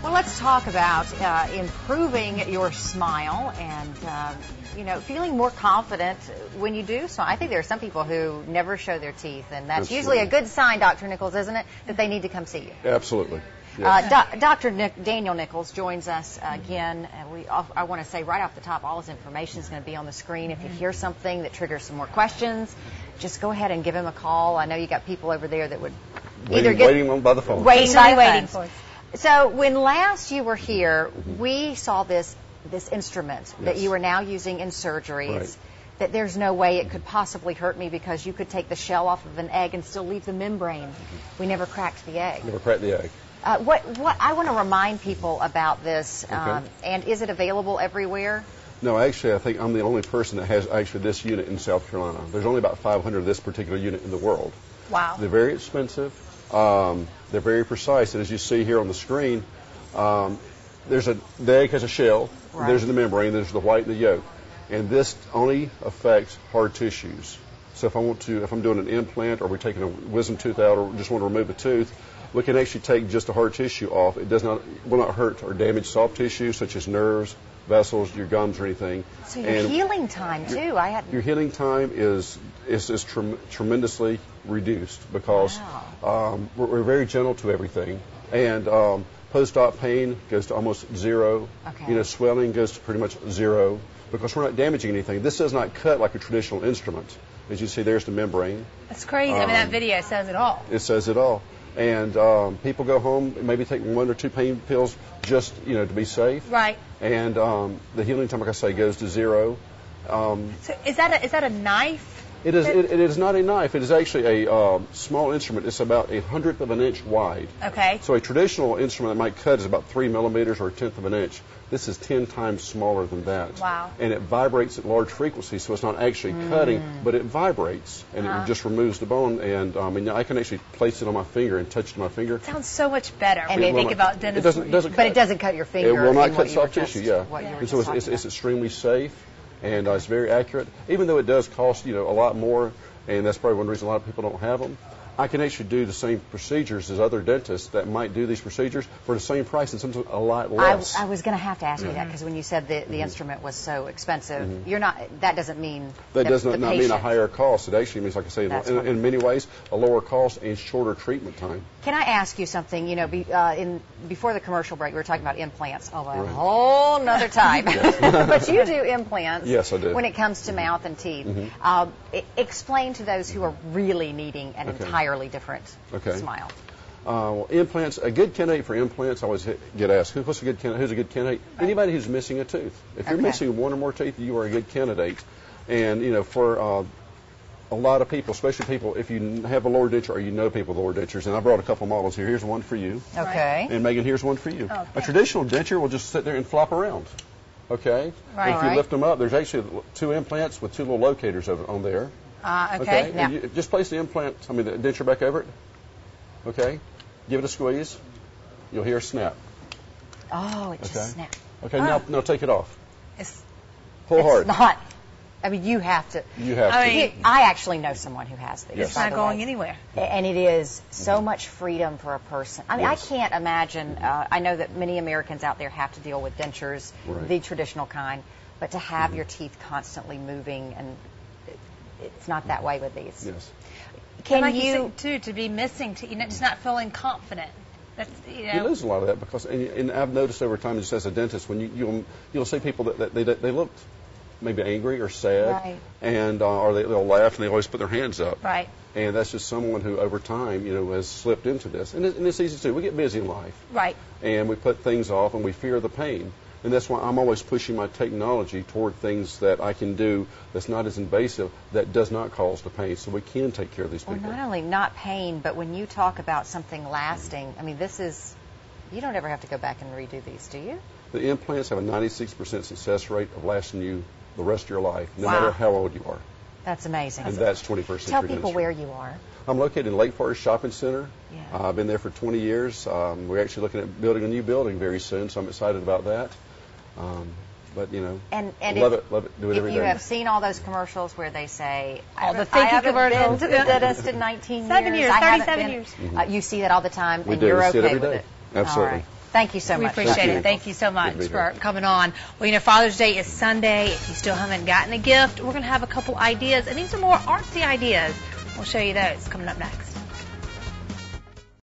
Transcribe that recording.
Well, let's talk about improving your smile and, feeling more confident when you do so. I think there are some people who never show their teeth, and that's usually a good sign, Dr. Nickles, isn't it, that they need to come see you? Absolutely. Yes. Dr. Daniel Nickles joins us again. I want to say right off the top, all his information is going to be on the screen. If you hear something that triggers some more questions, just go ahead and give him a call. I know you got people over there that would waiting by the phone. Waiting for us. So when last you were here, we saw this instrument that you are now using in surgeries. Right. That there's no way it could possibly hurt me because you could take the shell off of an egg and still leave the membrane. We never cracked the egg. Never cracked the egg. What I want to remind people about this, Okay. And is it available everywhere? No, actually, I think I'm the only person that has actually this unit in South Carolina. There's only about 500 of this particular unit in the world. Wow. They're very expensive. They're very precise, and as you see here on the screen, the egg has a shell. Right. There's the membrane. There's the white and the yolk, and this only affects hard tissues. So if I'm doing an implant, or we're taking a wisdom tooth out, or just want to remove a tooth, we can actually take just the hard tissue off. It will not hurt or damage soft tissue such as nerves, vessels, your gums, or anything. So your healing time too. Your healing time is tremendously reduced because we're very gentle to everything, and post-op pain goes to almost zero. Okay. Swelling goes to pretty much zero because we're not damaging anything. This does not cut like a traditional instrument. As you see, there's the membrane. That's crazy. That video says it all. It says it all. And people go home, maybe take 1 or 2 pain pills just to be safe. Right. And the healing time, like I say, goes to zero. So is that a knife? It is not a knife. It is actually a small instrument. It's about 1/100 of an inch wide. Okay. So a traditional instrument that might cut is about 3 millimeters or 1/10 of an inch. This is 10 times smaller than that. Wow. And it vibrates at large frequencies, so it's not actually cutting, but it vibrates, and it just removes the bone. And I can actually place it on my finger and touch it to my finger. It sounds so much better And when you think about dentistry. It doesn't cut. But it doesn't cut your finger. It will not in cut what you were soft tissue, what you were And so just it's talking extremely safe, and it's very accurate. Even though it does cost a lot more, and that's probably one reason a lot of people don't have them, I can actually do the same procedures as other dentists that might do these procedures for the same price and sometimes a lot less. I was going to have to ask you that because when you said the instrument was so expensive, that doesn't mean that does not mean a patient. higher cost. It actually means, like I say, in many ways, a lower cost and shorter treatment time. Can I ask you something? Before the commercial break, we were talking about implants. Oh, a whole nother time. But you do implants. Yes, I do. When it comes to mouth and teeth. Explain to those who are really needing an entirely different smile. Implants, a good candidate for implants, I always get asked, who's a good candidate? Anybody who's missing a tooth. If you're missing 1 or more teeth, you are a good candidate. And, for a lot of people, especially people, if you have a lower denture or you know people with lower dentures, and I brought a couple models here. Here's one for you. Okay. And Megan, here's one for you. Okay. A traditional denture will just sit there and flop around. Okay? Right. If you lift them up, there's actually 2 implants with 2 little locators on there. Okay. Now, And you just place the the denture back over it. Okay. Give it a squeeze. You'll hear a snap. Oh, it just snapped. Okay. Now take it off. It's Pull hard. Not. I mean, you have to. You have to. I actually know someone who has this. It's not going anywhere. And it is so much freedom for a person. I mean, I can't imagine. I know that many Americans out there have to deal with dentures, the traditional kind, but to have your teeth constantly moving, and it's not that way with these. Yes. Can you too to be missing? Just not feeling confident. That's You lose a lot of that because, and I've noticed over time, just as a dentist, when you'll see people that they look maybe angry or sad, and or they'll laugh and they always put their hands up. Right. And that's just someone who, over time, has slipped into this. And it's easy to do. We get busy in life. Right. And we put things off, and we fear the pain. And that's why I'm always pushing my technology toward things that I can do that's not as invasive, that does not cause the pain, so we can take care of these people. Well, not only not pain, but when you talk about something lasting, I mean, you don't ever have to go back and redo these, do you? The implants have a 96% success rate of lasting you the rest of your life, no matter how old you are. That's amazing. And that's 21st century Tell people dentistry. where you are. I'm located in Lake Forest Shopping Center. Yeah. I've been there for 20 years. We're actually looking at building a new building very soon, so I'm excited about that. But love it, do it every day. You have seen all those commercials where they say, all the I thank you haven't been commercials. to the dentist in 19 7 years, I haven't 37 been. years. You see that all the time, We and do. you're We see it okay every with day. it. Absolutely. All right. Thank you so much. We appreciate it. Thank you so much for coming on. Well, you know, Father's Day is Sunday. If you still haven't gotten a gift, we're going to have a couple ideas, and these are more artsy ideas. We'll show you those coming up next.